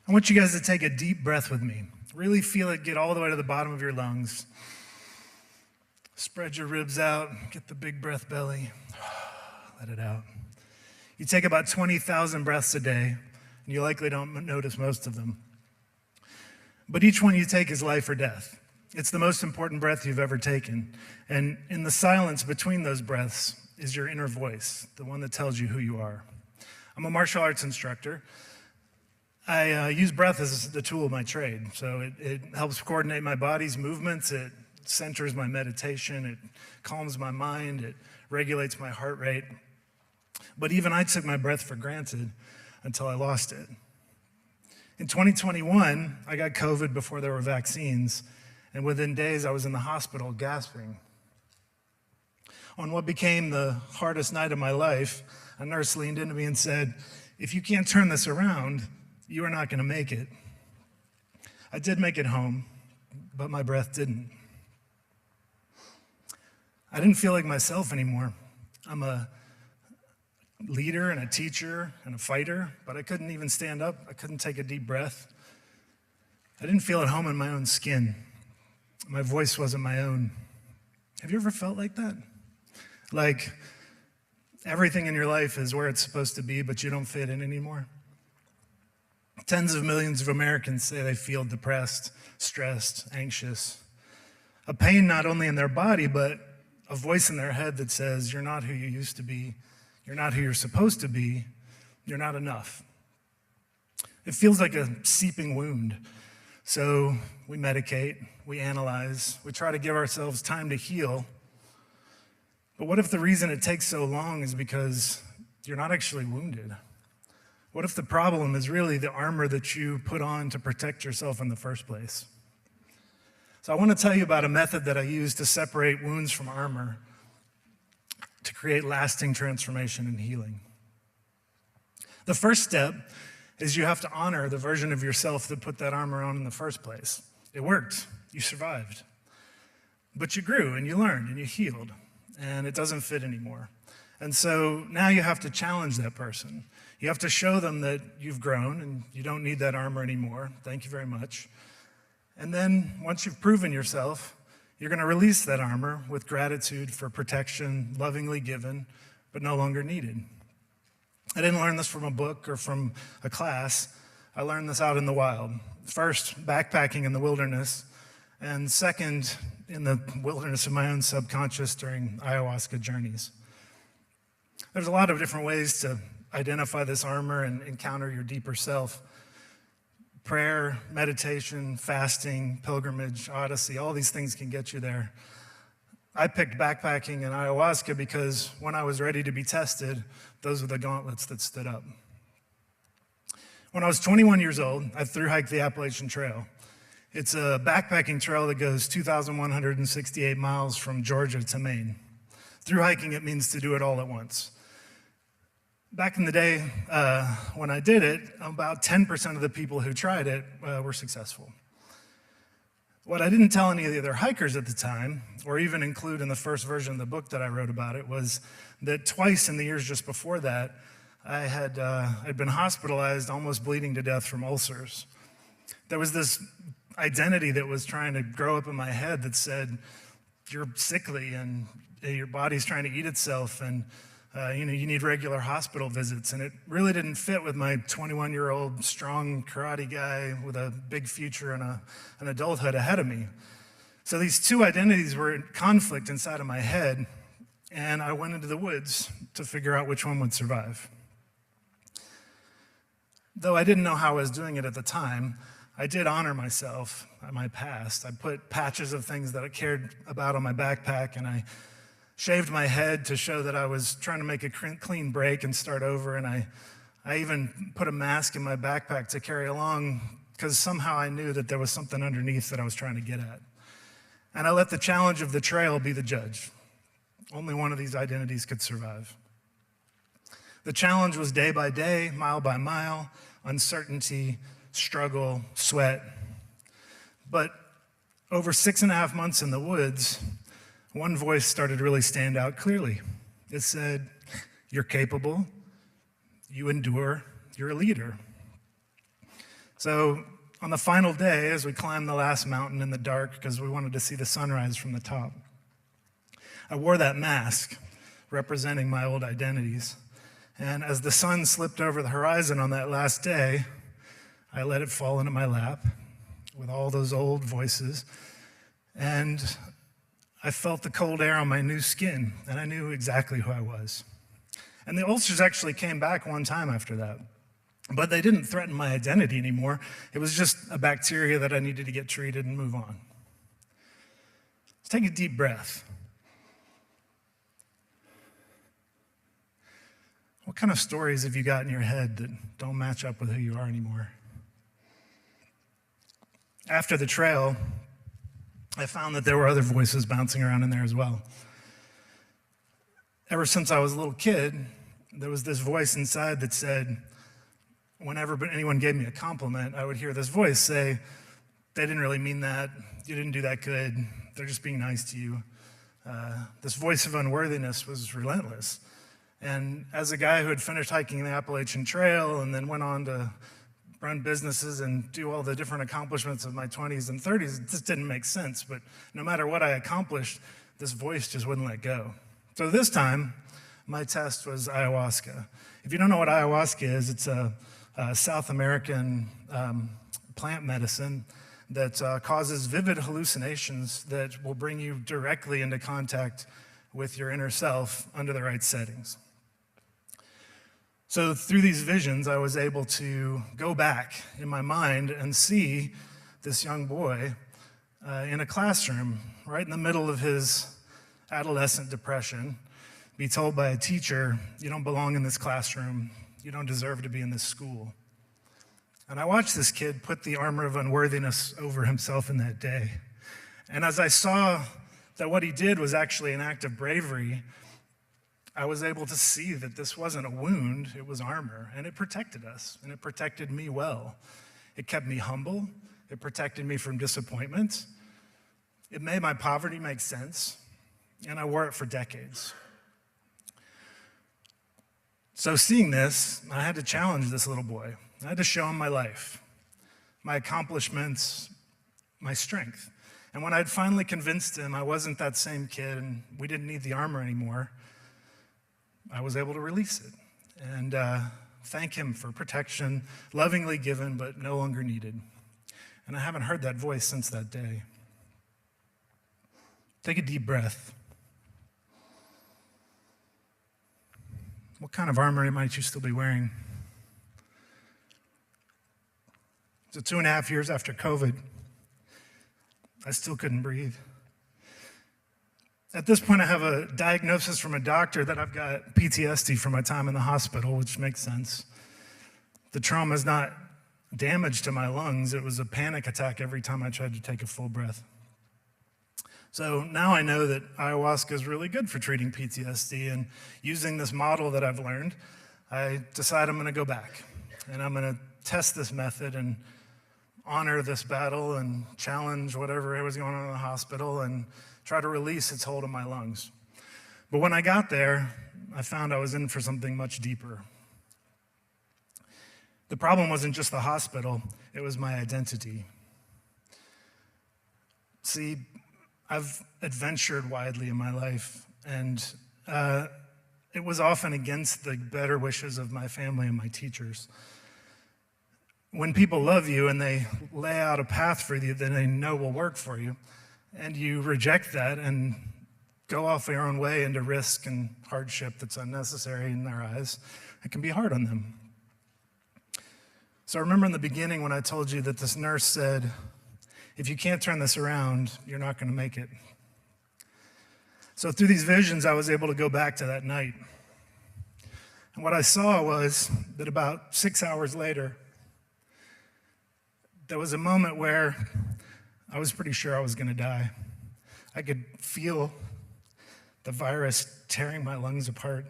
I want you guys to take a deep breath with me. Really feel it get all the way to the bottom of your lungs. Spread your ribs out, get the big breath belly. Let it out. You take about 20,000 breaths a day, and you likely don't notice most of them. But each one you take is life or death. It's the most important breath you've ever taken. And in the silence between those breaths is your inner voice, the one that tells you who you are. I'm a martial arts instructor. I use breath as the tool of my trade. So it helps coordinate my body's movements. It centers my meditation. It calms my mind. It regulates my heart rate. But even I took my breath for granted until I lost it. In 2021, I got COVID before there were vaccines. And within days, I was in the hospital gasping. On what became the hardest night of my life, a nurse leaned into me and said, "If you can't turn this around, you are not going to make it." I did make it home, but my breath didn't. I didn't feel like myself anymore. I'm a leader and a teacher and a fighter, but I couldn't even stand up. I couldn't take a deep breath. I didn't feel at home in my own skin. My voice wasn't my own. Have you ever felt like that? Like everything in your life is where it's supposed to be, but you don't fit in anymore? Tens of millions of Americans say they feel depressed, stressed, anxious. A pain not only in their body, but a voice in their head that says, "You're not who you used to be. You're not who you're supposed to be. You're not enough." It feels like a seeping wound. So we medicate, we analyze, we try to give ourselves time to heal. But what if the reason it takes so long is because you're not actually wounded? What if the problem is really the armor that you put on to protect yourself in the first place? So I want to tell you about a method that I use to separate wounds from armor to create lasting transformation and healing. The first step is you have to honor the version of yourself that put that armor on in the first place. It worked, you survived. But you grew and you learned and you healed, and it doesn't fit anymore. And so now you have to challenge that person. You have to show them that you've grown and you don't need that armor anymore. Thank you very much. And then once you've proven yourself, you're going to release that armor with gratitude for protection, lovingly given, but no longer needed. I didn't learn this from a book or from a class. I learned this out in the wild. First, backpacking in the wilderness, and second, in the wilderness of my own subconscious during ayahuasca journeys. There's a lot of different ways to identify this armor and encounter your deeper self. Prayer, meditation, fasting, pilgrimage, odyssey, all these things can get you there. I picked backpacking and ayahuasca because when I was ready to be tested, those were the gauntlets that stood up. When I was 21 years old, I thru-hiked the Appalachian Trail. It's a backpacking trail that goes 2,168 miles from Georgia to Maine. Thru-hiking, it means to do it all at once. Back in the day, when I did it, about 10% of the people who tried it were successful. What I didn't tell any of the other hikers at the time, or even include in the first version of the book that I wrote about it, was that twice in the years just before that, I'd been hospitalized, almost bleeding to death from ulcers. There was this identity that was trying to grow up in my head that said, you're sickly and your body's trying to eat itself, and you need regular hospital visits. And it really didn't fit with my 21-year-old strong karate guy with a big future and an adulthood ahead of me. So these two identities were in conflict inside of my head, and I went into the woods to figure out which one would survive. Though I didn't know how I was doing it at the time, I did honor myself, my past. I put patches of things that I cared about on my backpack, and I shaved my head to show that I was trying to make a clean break and start over, and I even put a mask in my backpack to carry along because somehow I knew that there was something underneath that I was trying to get at. And I let the challenge of the trail be the judge. Only one of these identities could survive. The challenge was day by day, mile by mile, uncertainty, struggle, sweat. But over 6.5 months in the woods, one voice started to really stand out clearly. It said, "You're capable, you endure, you're a leader." So on the final day, as we climbed the last mountain in the dark because we wanted to see the sunrise from the top, I wore that mask representing my old identities. And as the sun slipped over the horizon on that last day, I let it fall into my lap with all those old voices. And I felt the cold air on my new skin, and I knew exactly who I was. And the ulcers actually came back one time after that. But they didn't threaten my identity anymore. It was just a bacteria that I needed to get treated and move on. Let's take a deep breath. What kind of stories have you got in your head that don't match up with who you are anymore? After the trail, I found that there were other voices bouncing around in there as well. Ever since I was a little kid, there was this voice inside that said, whenever anyone gave me a compliment, I would hear this voice say, they didn't really mean that, you didn't do that good, they're just being nice to you. This voice of unworthiness was relentless. And as a guy who had finished hiking the Appalachian Trail and then went on to run businesses and do all the different accomplishments of my 20s and 30s, it just didn't make sense. But no matter what I accomplished, this voice just wouldn't let go. So this time, my test was ayahuasca. If you don't know what ayahuasca is, it's a South American plant medicine that causes vivid hallucinations that will bring you directly into contact with your inner self under the right settings. So through these visions, I was able to go back in my mind and see this young boy in a classroom, right in the middle of his adolescent depression, be told by a teacher, you don't belong in this classroom, you don't deserve to be in this school. And I watched this kid put the armor of unworthiness over himself in that day. And as I saw that what he did was actually an act of bravery, I was able to see that this wasn't a wound, it was armor, and it protected us, and it protected me well. It kept me humble, it protected me from disappointment, it made my poverty make sense, and I wore it for decades. So seeing this, I had to challenge this little boy. I had to show him my life, my accomplishments, my strength. And when I'd finally convinced him I wasn't that same kid and we didn't need the armor anymore, I was able to release it and thank him for protection, lovingly given but no longer needed. And I haven't heard that voice since that day. Take a deep breath. What kind of armor might you still be wearing? So 2.5 years after COVID, I still couldn't breathe. At this point, I have a diagnosis from a doctor that I've got PTSD from my time in the hospital, which makes sense. The trauma is not damage to my lungs. It was a panic attack every time I tried to take a full breath. So now I know that ayahuasca is really good for treating PTSD, and using this model that I've learned, I decide I'm going to go back, and I'm going to test this method and honor this battle and challenge whatever was going on in the hospital and try to release its hold on my lungs. But when I got there, I found I was in for something much deeper. The problem wasn't just the hospital, it was my identity. See, I've adventured widely in my life, and it was often against the better wishes of my family and my teachers. When people love you and they lay out a path for you that they know will work for you, and you reject that and go off your own way into risk and hardship that's unnecessary in their eyes, it can be hard on them. So I remember in the beginning when I told you that this nurse said, if you can't turn this around, you're not going to make it. So through these visions, I was able to go back to that night. And what I saw was that about 6 hours later, there was a moment where I was pretty sure I was going to die. I could feel the virus tearing my lungs apart.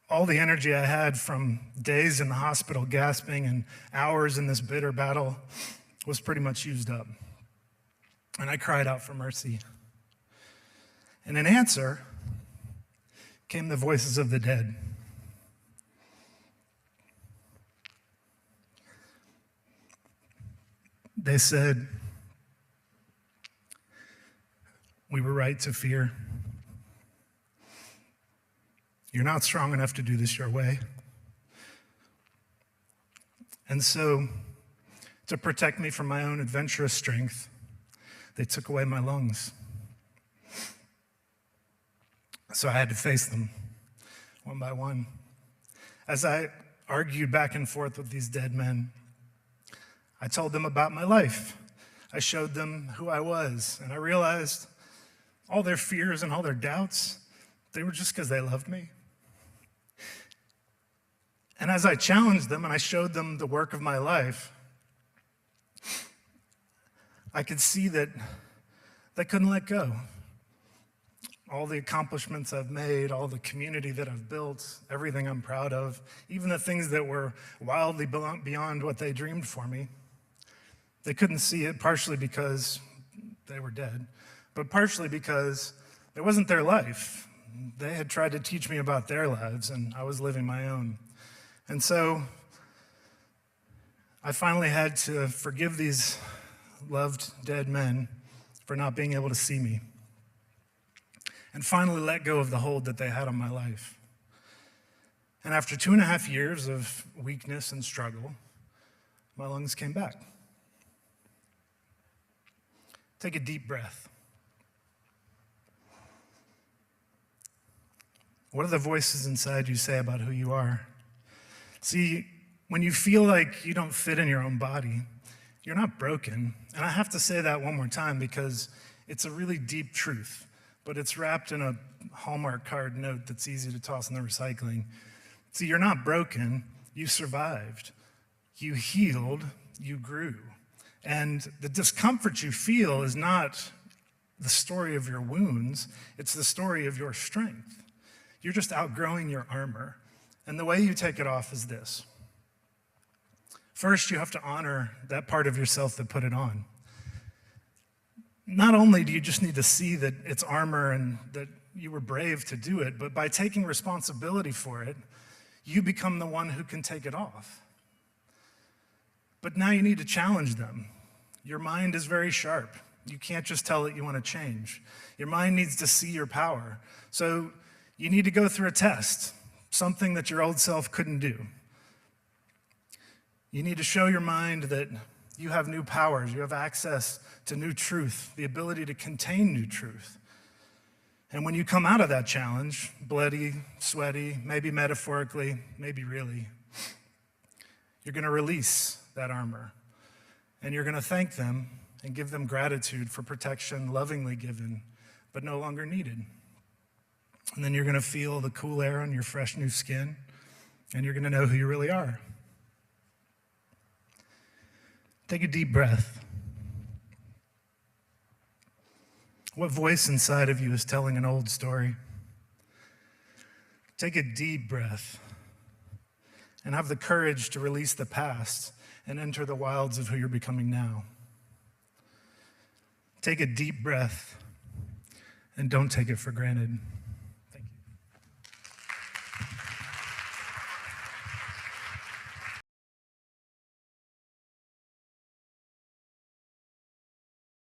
All the energy I had from days in the hospital gasping and hours in this bitter battle was pretty much used up. And I cried out for mercy. And in answer came the voices of the dead. They said, we were right to fear. You're not strong enough to do this your way. And so, to protect me from my own adventurous strength, they took away my lungs. So I had to face them one by one. As I argued back and forth with these dead men, I told them about my life. I showed them who I was, and I realized all their fears and all their doubts, they were just because they loved me. And as I challenged them and I showed them the work of my life, I could see that they couldn't let go. All the accomplishments I've made, all the community that I've built, everything I'm proud of, even the things that were wildly beyond what they dreamed for me, they couldn't see it, partially because they were dead, but partially because it wasn't their life. They had tried to teach me about their lives, and I was living my own. And so I finally had to forgive these loved dead men for not being able to see me, and finally let go of the hold that they had on my life. And after 2.5 years of weakness and struggle, my lungs came back. Take a deep breath. What do the voices inside you say about who you are? See, when you feel like you don't fit in your own body, you're not broken. And I have to say that one more time because it's a really deep truth, but it's wrapped in a Hallmark card note that's easy to toss in the recycling. See, you're not broken, you survived. You healed, you grew. And the discomfort you feel is not the story of your wounds, it's the story of your strength. You're just outgrowing your armor. And the way you take it off is this. First, you have to honor that part of yourself that put it on. Not only do you just need to see that it's armor and that you were brave to do it, but by taking responsibility for it, you become the one who can take it off. But now you need to challenge them. Your mind is very sharp. You can't just tell it you want to change. Your mind needs to see your power. So you need to go through a test, something that your old self couldn't do. You need to show your mind that you have new powers, you have access to new truth, the ability to contain new truth. And when you come out of that challenge, bloody, sweaty, maybe metaphorically, maybe really, you're going to release that armor. And you're going to thank them and give them gratitude for protection lovingly given, but no longer needed. And then you're going to feel the cool air on your fresh new skin, and you're going to know who you really are. Take a deep breath. What voice inside of you is telling an old story? Take a deep breath and have the courage to release the past and enter the wilds of who you're becoming now. Take a deep breath and don't take it for granted.